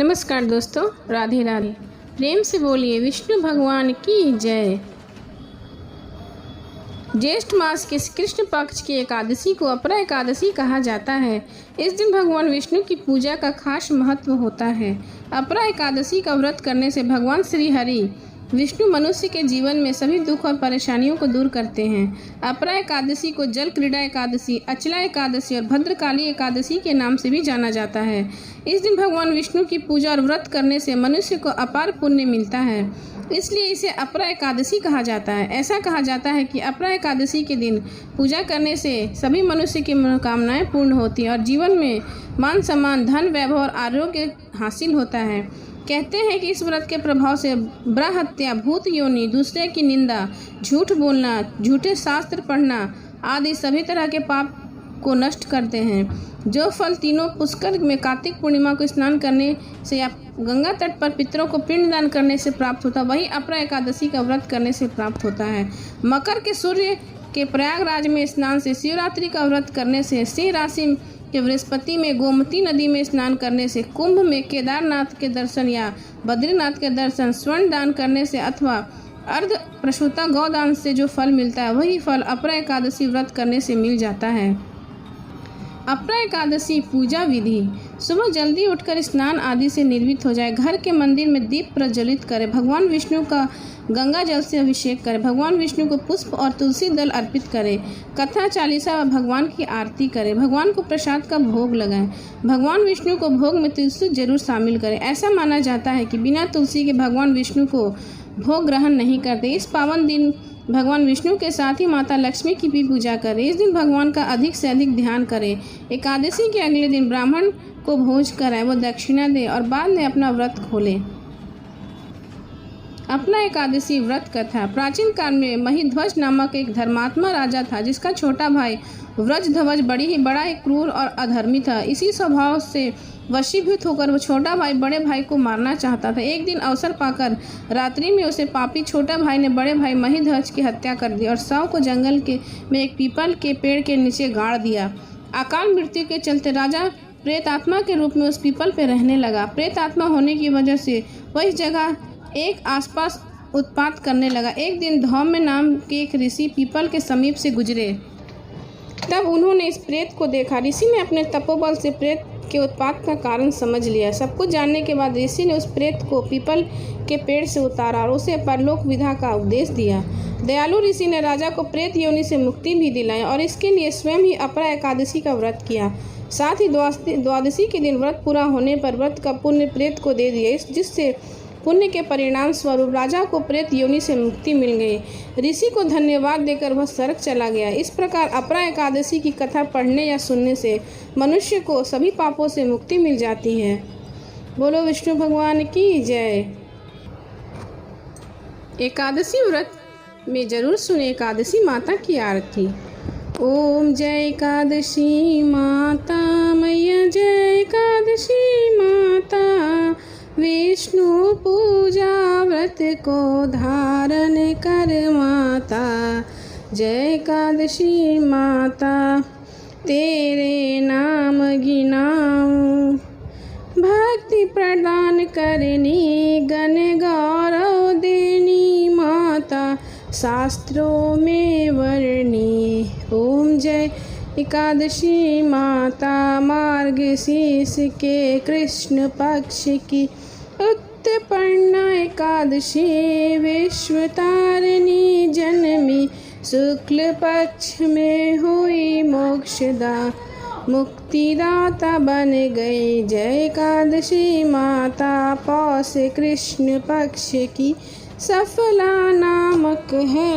नमस्कार दोस्तों, राधे राधे। प्रेम से बोलिए विष्णु भगवान की जय। ज्येष्ठ मास के कृष्ण पक्ष की एकादशी को अपरा एकादशी कहा जाता है। इस दिन भगवान विष्णु की पूजा का खास महत्व होता है। अपरा एकादशी का व्रत करने से भगवान श्री हरि विष्णु मनुष्य के जीवन में सभी दुख और परेशानियों को दूर करते हैं। अपरा एकादशी को जल क्रीड़ा एकादशी, अचला एकादशी और भद्रकाली एकादशी के नाम से भी जाना जाता है। इस दिन भगवान विष्णु की पूजा और व्रत करने से मनुष्य को अपार पुण्य मिलता है, इसलिए इसे अपरा एकादशी कहा जाता है। ऐसा कहा जाता है कि अपरा एकादशी के दिन पूजा करने से सभी मनुष्य की मनोकामनाएं पूर्ण होती हैं और जीवन में मान सम्मान, धन, वैभव और आरोग्य हासिल होता है। कहते हैं कि इस व्रत के प्रभाव से ब्रह्म हत्या, भूत योनि, दूसरे की निंदा, झूठ बोलना, झूठे शास्त्र पढ़ना आदि सभी तरह के पाप को नष्ट करते हैं। जो फल तीनों पुष्कर में कार्तिक पूर्णिमा को स्नान करने से या गंगा तट पर पितरों को पिंडदान करने से प्राप्त होता, वही अपरा एकादशी का व्रत करने से प्राप्त होता है। मकर के सूर्य के प्रयागराज में स्नान से, शिवरात्रि का व्रत करने से, सिंह राशि के बृहस्पति में गोमती नदी में स्नान करने से, कुंभ में केदारनाथ के दर्शन या बद्रीनाथ के दर्शन, स्वर्ण दान करने से अथवा अर्ध प्रसूता गौदान से जो फल मिलता है, वही फल अपरा एकादशी व्रत करने से मिल जाता है। अपरा एकादशी पूजा विधि: सुबह जल्दी उठकर स्नान आदि से निर्वित हो जाए, घर के मंदिर में दीप प्रज्वलित करें, भगवान विष्णु का गंगा जल से अभिषेक करें, भगवान विष्णु को पुष्प और तुलसी दल अर्पित करें, कथा चालीसा व भगवान की आरती करें, भगवान को प्रसाद का भोग लगाएं। भगवान विष्णु को भोग में तुलसी जरूर शामिल करें। ऐसा माना जाता है कि बिना तुलसी के भगवान विष्णु को भोग ग्रहण नहीं करते। इस पावन दिन भगवान विष्णु के साथ ही माता लक्ष्मी की भी पूजा करें। इस दिन भगवान का अधिक से अधिक ध्यान करें। एकादशी के अगले दिन ब्राह्मण को भोज कराएं, वो दक्षिणा दें और बाद में अपना व्रत खोलें। अपना एकादशी व्रत कथा: प्राचीन काल में महिध्वज नामक एक धर्मात्मा राजा था, जिसका छोटा भाई व्रजध्वज बड़ा ही क्रूर और अधर्मी था। इसी स्वभाव से वशीभूत होकर वो छोटा भाई बड़े भाई को मारना चाहता था। एक दिन अवसर पाकर रात्रि में उसे पापी छोटा भाई ने बड़े भाई महिध्वज की हत्या कर दी और शव को जंगल में एक पीपल के पेड़ के नीचे गाड़ दिया। अकाल मृत्यु के चलते राजा प्रेतात्मा के रूप में उस पीपल पर रहने लगा। प्रेतात्मा होने की वजह से वह इस जगह एक आसपास उत्पात करने लगा। एक दिन धौम्य नाम के एक ऋषि पीपल के समीप से गुजरे, तब उन्होंने इस प्रेत को देखा। ऋषि ने अपने तपोबल से प्रेत के उत्पात का कारण समझ लिया। सब कुछ जानने के बाद ऋषि ने उस प्रेत को पीपल के पेड़ से उतारा और उसे परलोक विधा का उपदेश दिया। दयालु ऋषि ने राजा को प्रेत योनि से मुक्ति भी दिलाई और इसके लिए स्वयं ही अपरा एकादशी का व्रत किया। साथ ही द्वादशी के दिन व्रत पूरा होने पर व्रत का पुण्य प्रेत को दे दिया, जिससे पुण्य के परिणाम स्वरूप राजा को प्रेत योनि से मुक्ति मिल गई। ऋषि को धन्यवाद देकर वह स्वर्ग चला गया। इस प्रकार अपरा एकादशी की कथा पढ़ने या सुनने से मनुष्य को सभी पापों से मुक्ति मिल जाती है। बोलो विष्णु भगवान की जय। एकादशी व्रत में जरूर सुने एकादशी माता की आरती। ओम जय एकादशी माता मैया, जय एकादशी माता, विष्णु पूजा व्रत को धारण कर माता। जय एकादशी माता, तेरे नाम गिनाऊं, भक्ति प्रदान करनी, गण गौरव देनी माता, शास्त्रों में वर्णी। ओम जय एकादशी माता, मार्गशीर्ष के कृष्ण पक्ष की उत्पन्ना एकादशी, विश्व तारिणी जन्मी, शुक्ल पक्ष में हुई मोक्षदा, मुक्तिदाता बन गई। जय एकादशी माता, पौष कृष्ण पक्ष की सफला नामक है।